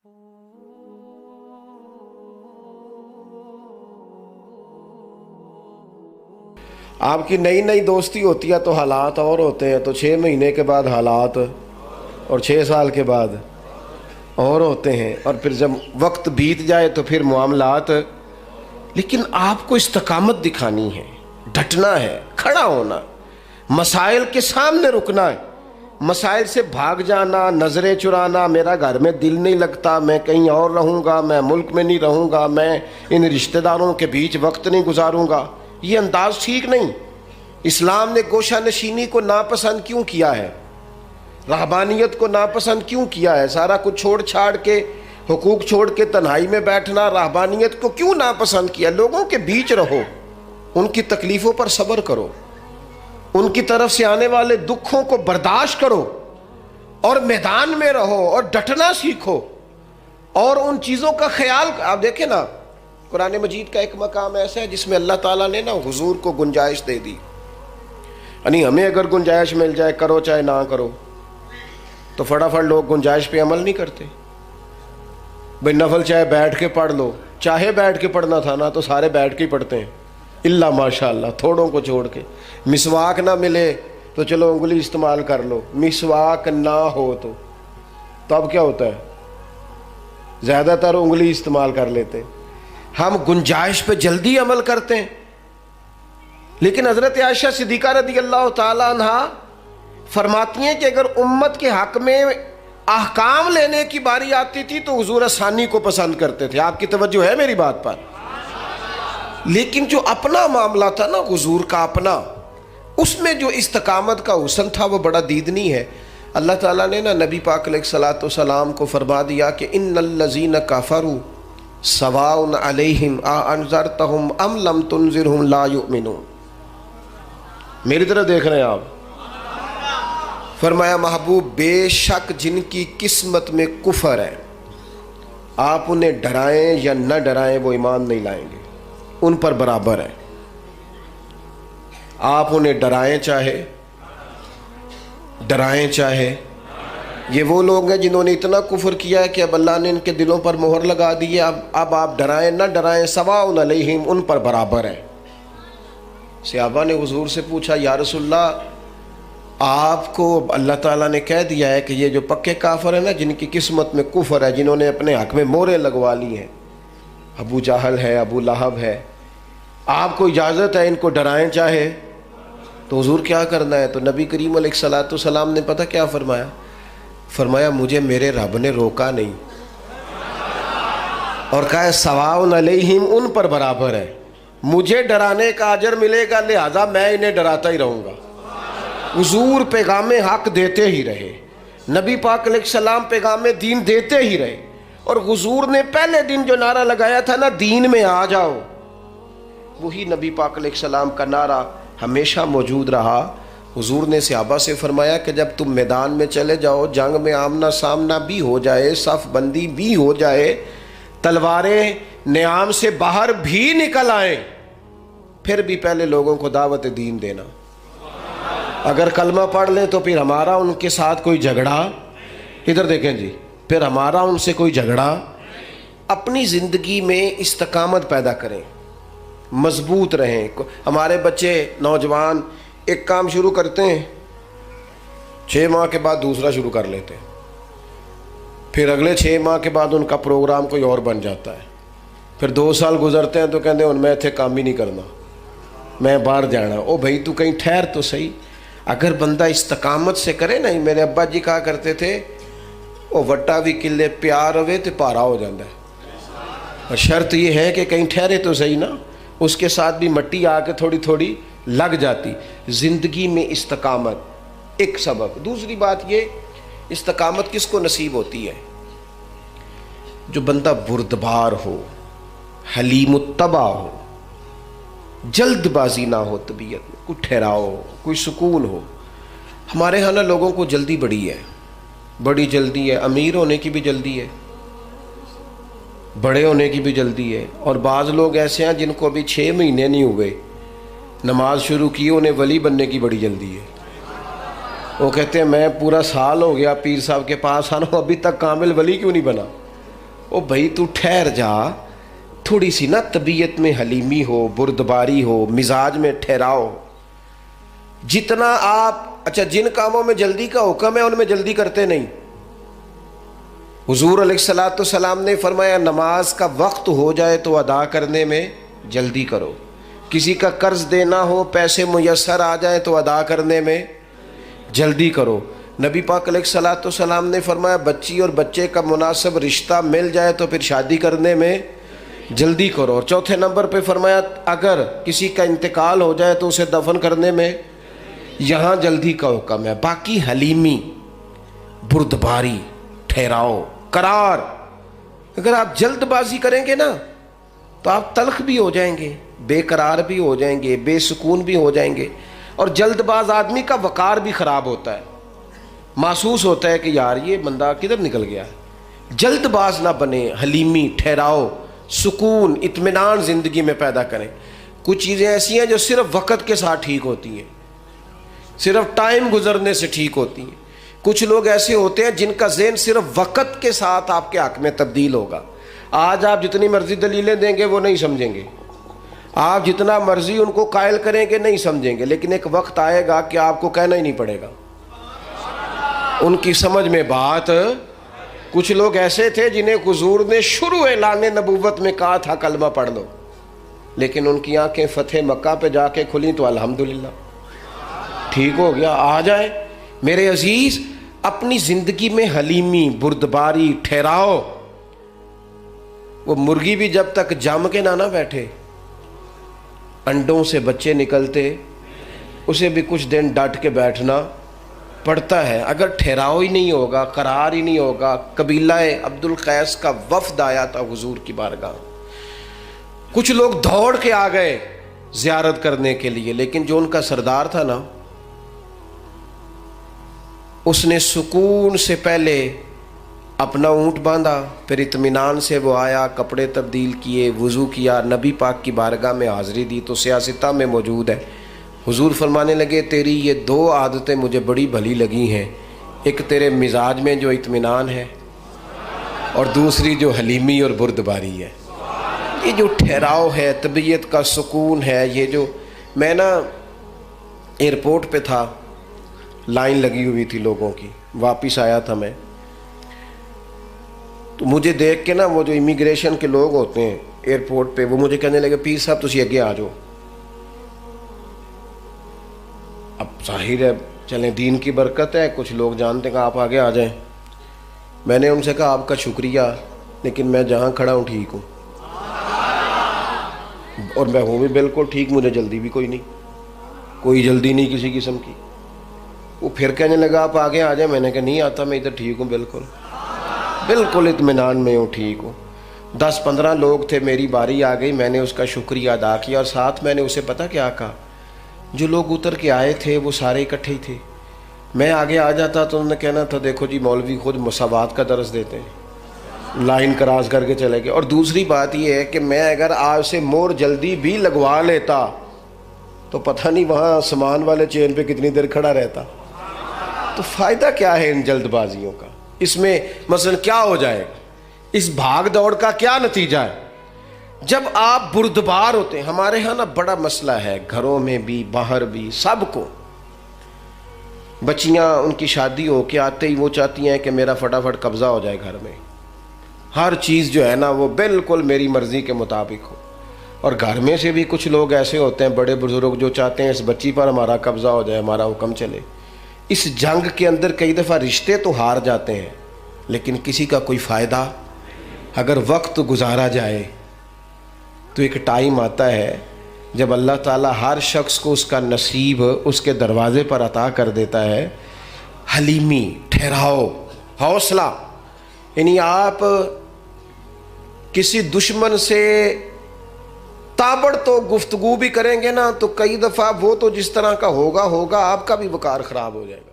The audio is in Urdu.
آپ کی نئی نئی دوستی ہوتی ہے تو حالات اور ہوتے ہیں، تو 6 مہینے کے بعد حالات اور 6 سال کے بعد اور ہوتے ہیں، اور پھر جب وقت بیت جائے تو پھر معاملات. لیکن آپ کو استقامت دکھانی ہے، ڈٹنا ہے، کھڑا ہونا، مسائل کے سامنے رکنا ہے. مسائل سے بھاگ جانا، نظریں چرانا، میرا گھر میں دل نہیں لگتا، میں کہیں اور رہوں گا، میں ملک میں نہیں رہوں گا، میں ان رشتہ داروں کے بیچ وقت نہیں گزاروں گا، یہ انداز ٹھیک نہیں. اسلام نے گوشہ نشینی کو ناپسند کیوں کیا ہے؟ رہبانیت کو ناپسند کیوں کیا ہے؟ سارا کچھ چھوڑ چھاڑ کے، حقوق چھوڑ کے تنہائی میں بیٹھنا، رہبانیت کو کیوں ناپسند کیا؟ لوگوں کے بیچ رہو، ان کی تکلیفوں پر صبر کرو، ان کی طرف سے آنے والے دکھوں کو برداشت کرو، اور میدان میں رہو اور ڈٹنا سیکھو، اور ان چیزوں کا خیال. آپ دیکھیں نا، قرآن مجید کا ایک مقام ایسا ہے جس میں اللہ تعالیٰ نے نا حضور کو گنجائش دے دی. یعنی ہمیں اگر گنجائش مل جائے، کرو چاہے نہ کرو، تو فٹافٹ لوگ گنجائش پہ عمل نہیں کرتے. بھائی نفل چاہے بیٹھ کے پڑھ لو، چاہے بیٹھ کے پڑھنا تھا نا تو سارے بیٹھ کے ہی پڑھتے ہیں، اللہ ماشاء اللہ تھوڑوں کو چھوڑ کے. مسواک نہ ملے تو چلو انگلی استعمال کر لو، مسواک نہ ہو تو اب کیا ہوتا ہے؟ زیادہ تر انگلی استعمال کر لیتے. ہم گنجائش پہ جلدی عمل کرتے ہیں. لیکن حضرت عائشہ صدیقہ رضی اللہ تعالی عنہ فرماتی ہیں کہ اگر امت کے حق میں احکام لینے کی باری آتی تھی تو حضور آسانی کو پسند کرتے تھے. آپ کی توجہ ہے میری بات پر؟ لیکن جو اپنا معاملہ تھا نا حضور کا اپنا، اس میں جو استقامت کا حسن تھا وہ بڑا دیدنی ہے. اللہ تعالیٰ نے نا نبی پاک علیہ الصلوۃ والسلام کو فرما دیا کہ ان الذین کفروا سواء علیہم اانذرتہم ام لم تنذرہم لا یؤمنون. میری طرف دیکھ رہے ہیں آپ؟ فرمایا محبوب بے شک جن کی قسمت میں کفر ہے، آپ انہیں ڈرائیں یا نہ ڈرائیں وہ ایمان نہیں لائیں گے، ان پر برابر ہے. آپ انہیں ڈرائیں چاہے یہ وہ لوگ ہیں جنہوں نے اتنا کفر کیا ہے کہ اب اللہ نے ان کے دلوں پر مہر لگا دی ہے. اب آپ ڈرائیں نہ ڈرائیں سواء علیہم، ان پر برابر ہے. صحابہ نے حضور سے پوچھا یا رسول اللہ، آپ کو اللہ تعالیٰ نے کہہ دیا ہے کہ یہ جو پکے کافر ہیں نا، جن کی قسمت میں کفر ہے، جنہوں نے اپنے حق میں مہریں لگوا لی ہیں، ابو جہل ہے، ابو لہب ہے، آپ کو اجازت ہے ان کو ڈرائیں چاہے؟ تو حضور کیا کرنا ہے؟ تو نبی کریم علیہ الصلوۃ والسلام نے پتہ کیا فرمایا؟ فرمایا مجھے میرے رب نے روکا نہیں، اور کہا ہے سواء علیہم، ان پر برابر ہے. مجھے ڈرانے کا اجر ملے گا، لہذا میں انہیں ڈراتا ہی رہوں گا. حضور پیغام حق دیتے ہی رہے، نبی پاک علیہ السلام پیغام دین دیتے ہی رہے، اور حضور نے پہلے دن جو نعرہ لگایا تھا نا، دین میں آ جاؤ، وہی نبی پاک علیہ السلام کا نعرہ ہمیشہ موجود رہا. حضور نے صحابہ سے فرمایا کہ جب تم میدان میں چلے جاؤ، جنگ میں آمنا سامنا بھی ہو جائے، صف بندی بھی ہو جائے، تلواریں نیام سے باہر بھی نکل آئیں، پھر بھی پہلے لوگوں کو دعوت دین دینا. اگر کلمہ پڑھ لیں تو پھر ہمارا ان کے ساتھ کوئی جھگڑا، ادھر دیکھیں جی، پھر ہمارا ان سے کوئی جھگڑا. اپنی زندگی میں استقامت پیدا کریں، مضبوط رہیں. ہمارے بچے نوجوان ایک کام شروع کرتے ہیں، 6 ماہ کے بعد دوسرا شروع کر لیتے ہیں، پھر اگلے 6 ماہ کے بعد ان کا پروگرام کوئی اور بن جاتا ہے، پھر 2 سال گزرتے ہیں تو کہتے ہیں میں اتنے کام ہی نہیں کرنا، میں باہر جانا. او بھائی تو کہیں ٹھہر تو صحیح. اگر بندہ استقامت سے کرے نا، میرے ابا جی کہا کرتے تھے او وٹا بھی کلے پیار ہوئے تو پارا ہو جاتا ہے. اور شرط یہ ہے کہ کہیں ٹھہرے تو صحیح نا، اس کے ساتھ بھی مٹی آ کے تھوڑی تھوڑی لگ جاتی. زندگی میں استقامت ایک سبب. دوسری بات یہ، استقامت کس کو نصیب ہوتی ہے؟ جو بندہ بردبار ہو، حلیم الطبع ہو، جلد بازی نہ ہو، طبیعت میں کوئی ٹھہراؤ ہو، کوئی سکون ہو. ہمارے ہاں نا لوگوں کو جلدی بڑی جلدی ہے، امیر ہونے کی بھی جلدی ہے، بڑے ہونے کی بھی جلدی ہے. اور بعض لوگ ایسے ہیں جن کو ابھی 6 مہینے نہیں ہوئے، نماز شروع کی، انہیں ولی بننے کی بڑی جلدی ہے. وہ کہتے ہیں میں پورا سال ہو گیا پیر صاحب کے پاس آنا ہوں، ابھی تک کامل ولی کیوں نہیں بنا؟ او بھائی تو ٹھہر جا, تھوڑی سی نا طبیعت میں حلیمی ہو, بردباری ہو, مزاج میں ٹھہراؤ. جتنا آپ اچھا جن کاموں میں جلدی کا حکم ہے ان میں جلدی کرتے نہیں. حضور علیہ الصلوۃ والسلام نے فرمایا نماز کا وقت ہو جائے تو ادا کرنے میں جلدی کرو. کسی کا قرض دینا ہو, پیسے میسر آ جائیں تو ادا کرنے میں جلدی کرو. نبی پاک علیہ الصلوۃ والسلام نے فرمایا بچی اور بچے کا مناسب رشتہ مل جائے تو پھر شادی کرنے میں جلدی کرو. اور چوتھے نمبر پہ فرمایا اگر کسی کا انتقال ہو جائے تو اسے دفن کرنے میں یہاں جلدی کا حکم ہے. باقی حلیمی, بردباری, ٹھہراؤ, قرار. اگر آپ جلد بازی کریں گے نا تو آپ تلخ بھی ہو جائیں گے, بے قرار بھی ہو جائیں گے, بے سکون بھی ہو جائیں گے. اور جلد باز آدمی کا وقار بھی خراب ہوتا ہے, محسوس ہوتا ہے کہ یار یہ بندہ کدھر نکل گیا. جلد باز نہ بنے, حلیمی, ٹھہراؤ, سکون, اطمینان زندگی میں پیدا کریں. کچھ چیزیں ایسی ہیں جو صرف وقت کے ساتھ ٹھیک ہوتی ہیں, صرف ٹائم گزرنے سے ٹھیک ہوتی ہیں. کچھ لوگ ایسے ہوتے ہیں جن کا ذہن صرف وقت کے ساتھ آپ کے حق میں تبدیل ہوگا. آج آپ جتنی مرضی دلیلیں دیں گے وہ نہیں سمجھیں گے, آپ جتنا مرضی ان کو قائل کریں گے نہیں سمجھیں گے, لیکن ایک وقت آئے گا کہ آپ کو کہنا ہی نہیں پڑے گا, ان کی سمجھ میں بات. کچھ لوگ ایسے تھے جنہیں حضور نے شروع اعلان نبوت میں کہا تھا کلمہ پڑھ لو, لیکن ان کی آنکھیں فتح مکہ پہ جا کے کھلیں تو الحمدللہ ٹھیک ہو گیا. آ جائیں میرے عزیز, اپنی زندگی میں حلیمی, بردباری, ٹھہراؤ. وہ مرغی بھی جب تک جم کے نہ بیٹھے, انڈوں سے بچے نکلتے, اسے بھی کچھ دن ڈٹ کے بیٹھنا پڑتا ہے. اگر ٹھہراؤ ہی نہیں ہوگا, قرار ہی نہیں ہوگا. قبیلہ عبد القیس کا وفد آیا تھا حضور کی بارگاہ, کچھ لوگ دوڑ کے آ گئے زیارت کرنے کے لیے, لیکن جو ان کا سردار تھا نا, اس نے سکون سے پہلے اپنا اونٹ باندھا, پھر اطمینان سے وہ آیا, کپڑے تبدیل کیے, وضو کیا, نبی پاک کی بارگاہ میں حاضری دی. تو سیاستہ میں موجود ہے. حضور فرمانے لگے تیری یہ دو عادتیں مجھے بڑی بھلی لگی ہیں, ایک تیرے مزاج میں جو اطمینان ہے, اور دوسری جو حلیمی اور بردباری ہے. یہ جو ٹھہراؤ ہے, طبیعت کا سکون ہے. یہ جو میں نا ایئرپورٹ پہ تھا, لائن لگی ہوئی تھی لوگوں کی, واپس آیا تھا میں, تو مجھے دیکھ کے نا وہ جو امیگریشن کے لوگ ہوتے ہیں ایئرپورٹ پہ, وہ مجھے کہنے لگے پیر صاحب تسی اگے آ جاؤ. اب ظاہر ہے چلیں دین کی برکت ہے, کچھ لوگ جانتے ہیں کہ آپ آگے آ جائیں. میں نے ان سے کہا آپ کا شکریہ, لیکن میں جہاں کھڑا ہوں ٹھیک ہوں, اور میں ہوں بھی بالکل ٹھیک, مجھے جلدی بھی کوئی نہیں, کوئی جلدی نہیں کسی قسم کی. وہ پھر کہنے لگا آپ آگے آ جائیں. میں نے کہا نہیں آتا, میں ادھر ٹھیک ہوں, بالکل بالکل اطمینان میں ہوں, ٹھیک ہوں. 10-15 لوگ تھے, میری باری آ گئی, میں نے اس کا شکریہ ادا کیا, اور ساتھ میں نے اسے پتہ کیا کہا, جو لوگ اتر کے آئے تھے وہ سارے اکٹھے ہی تھے. میں آگے آ جاتا تو انہوں نے کہنا تھا دیکھو جی مولوی خود مساوات کا درس دیتے ہیں, لائن کراس کر کے چلے گئے. اور دوسری بات یہ ہے کہ میں اگر آج سے مور جلدی بھی لگوا لیتا تو پتہ نہیں وہاں سامان والے چین پہ کتنی دیر کھڑا رہتا. تو فائدہ کیا ہے ان جلد بازیوں کا؟ اس میں مثلا کیا ہو جائے گا؟ اس بھاگ دوڑ کا کیا نتیجہ ہے؟ جب آپ بردبار ہوتے ہیں, ہمارے ہاں نا بڑا مسئلہ ہے, گھروں میں بھی باہر بھی سب کو, بچیاں ان کی شادی ہو کے آتے ہی وہ چاہتی ہیں کہ میرا فٹافٹ قبضہ ہو جائے گھر میں, ہر چیز جو ہے نا وہ بالکل میری مرضی کے مطابق ہو. اور گھر میں سے بھی کچھ لوگ ایسے ہوتے ہیں بڑے بزرگ جو چاہتے ہیں اس بچی پر ہمارا قبضہ ہو جائے, ہمارا حکم چلے. اس جنگ کے اندر کئی دفعہ رشتے تو ہار جاتے ہیں, لیکن کسی کا کوئی فائدہ. اگر وقت گزارا جائے تو ایک ٹائم آتا ہے جب اللہ تعالیٰ ہر شخص کو اس کا نصیب اس کے دروازے پر عطا کر دیتا ہے. حلیمی, ٹھہراؤ, حوصلہ. یعنی آپ کسی دشمن سے تابڑ تو گفتگو بھی کریں گے نا تو کئی دفعہ وہ تو جس طرح کا ہوگا آپ کا بھی وقار خراب ہو جائے گا.